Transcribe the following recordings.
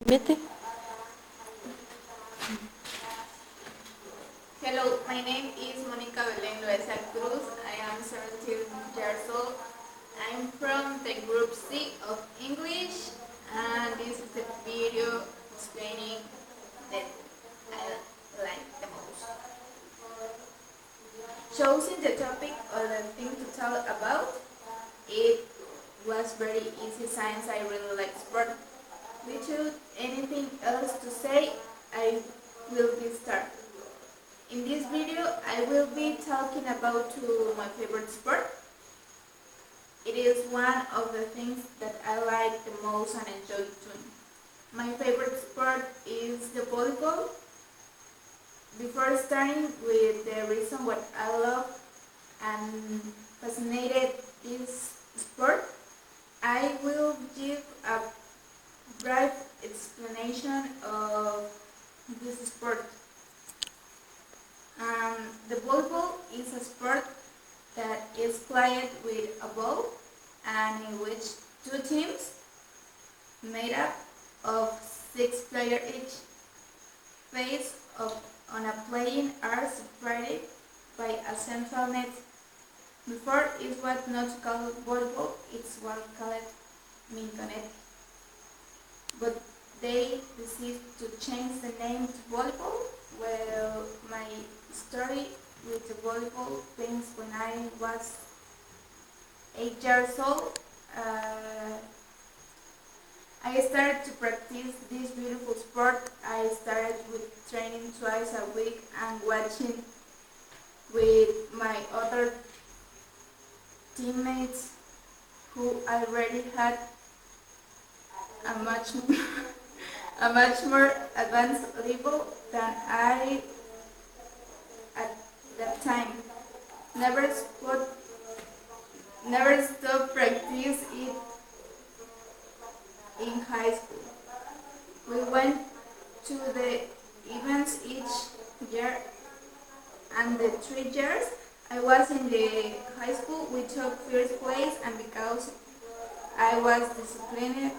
Vete. Hello, my name is Monica Belén Loaiza Cruz. I am 17 years old. I'm from the group C of English, and this is the video explaining that I like the most. Choosing the topic or the thing to tell about, it was very easy since I really like sport. Without anything else to say, I will be start. In this video, I will be talking about my favorite sport. It is one of the things that I like the most and enjoy doing. My favorite sport is the volleyball. Before starting with the reason what I love and fascinated this sport, I will give a brief explanation of this sport. The volleyball is a sport that is played with a ball and in which two teams made up of 6 players each face on a playing are separated by a central net. Before it was not called volleyball, it was called mintonet. But they decided to change the name to volleyball. Well, my story with the volleyball begins when I was 8 years old. I started to practice this beautiful sport. I started with training twice a week and watching with my other teammates who already had a much a much more advanced level than I at that time. Never spot, never stop practice it in high school. We went to the events each year, and the 3 years I was in the high school, we took first place, and because I was disciplined,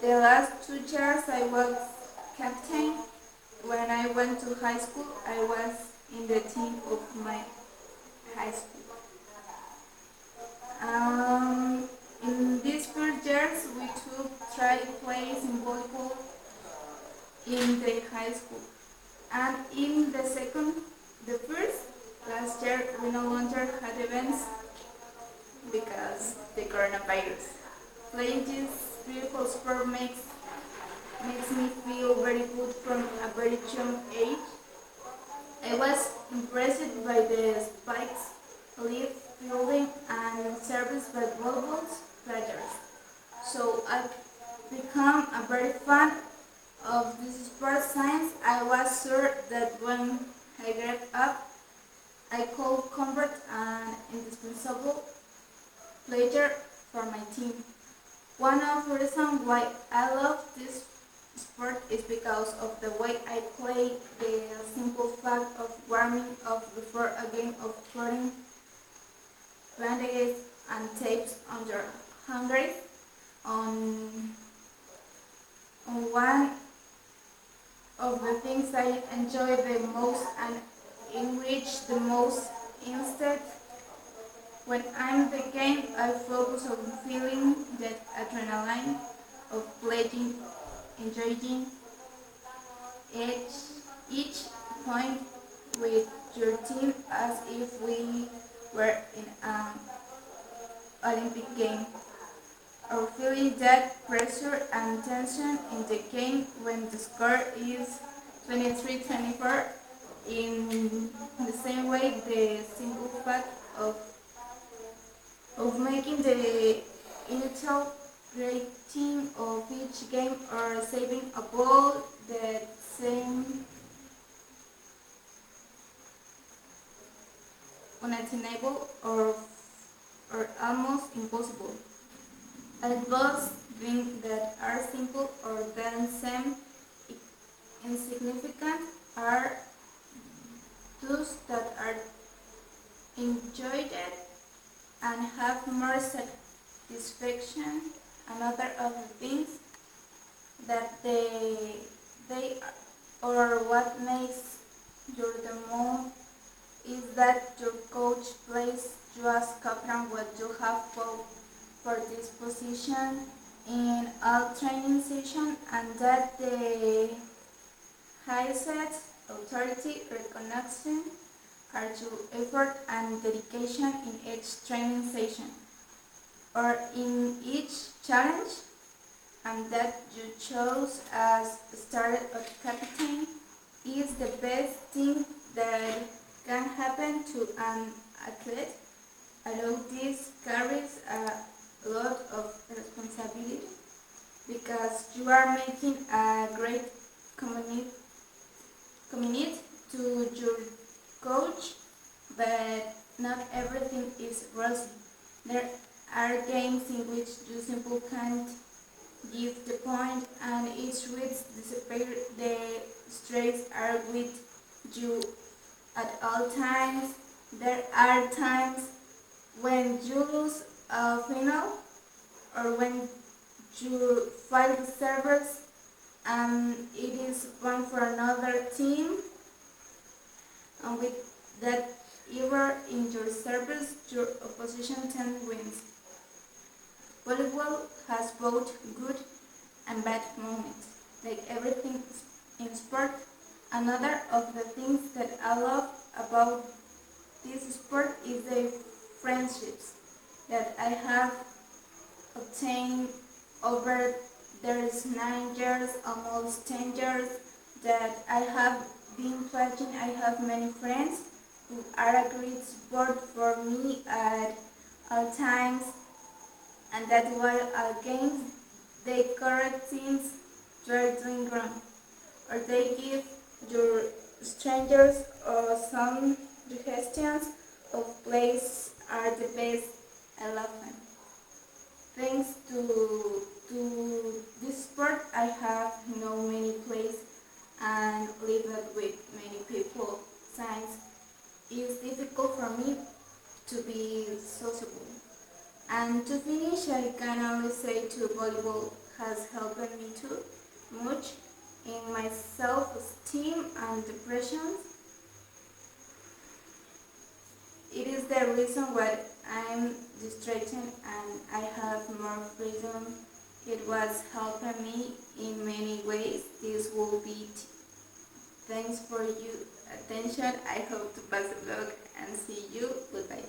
the last 2 years I was captain. When I went to high school, I was in the team of my high school. In these 4 years, we took try plays in volleyball in the high school. And in the first last year, we no longer had events because the coronavirus. Playing this beautiful sport makes me feel very good from a very young age. I was impressed by the spikes, leaf fielding, and service by volleyball players. So I become a very fan of this sport since I was sure that when I grew up, I could convert an indispensable player for my team. One of the reasons why I love this sport is because of the way I play. The simple fact of warming up before a game of putting bandages and tapes on your hands on one of the things I enjoy the most and in which the most instead when I'm the game I focus on feeling that adrenaline of playing, enjoying each point with your team as if we were in an Olympic game, or feeling that pressure and tension in the game when the score is 23-24. In the same way, the simple fact of making the initial rating of each game or saving a ball that seems unattainable or almost impossible. Those things that are simple or then seem insignificant are those that are enjoyed and have more satisfaction. Another of the things that they or what makes you the most is that your coach plays you as captain what you have for this position in all training session, and that the highest authority recognition are your effort and dedication in each training session or in each challenge, and that you chose as starter or captain is the best thing that can happen to an athlete. Although this carries a lot of responsibility because you are making a great community to your coach, but not everything is rosy. There are games in which you simply can't give the point, and each week the stress are with you at all times. There are times when you lose a final or when you fight the servers and it is one for another team, and with that error in your service, your opposition team wins. Volleyball has both good and bad moments, like everything in sport. Another of the things that I love about this sport is the friendships that I have obtained over there's 9 years, almost 10 years that I have been playing. I have many friends who are a great support for me at all times, and that while against they correct things you are doing wrong, or they give your strangers or some suggestions of places are the best. I love them. Thanks to this sport, I have known many places and lived with many people. Since it's difficult for me to be sociable. And to finish, I can only say to volleyball has helped me too much in my self-esteem and depression. It is the reason why I'm distracted and I have more freedom. It was helping me in many ways. This will be thanks for your attention. I hope to pass the vlog and see you. Goodbye.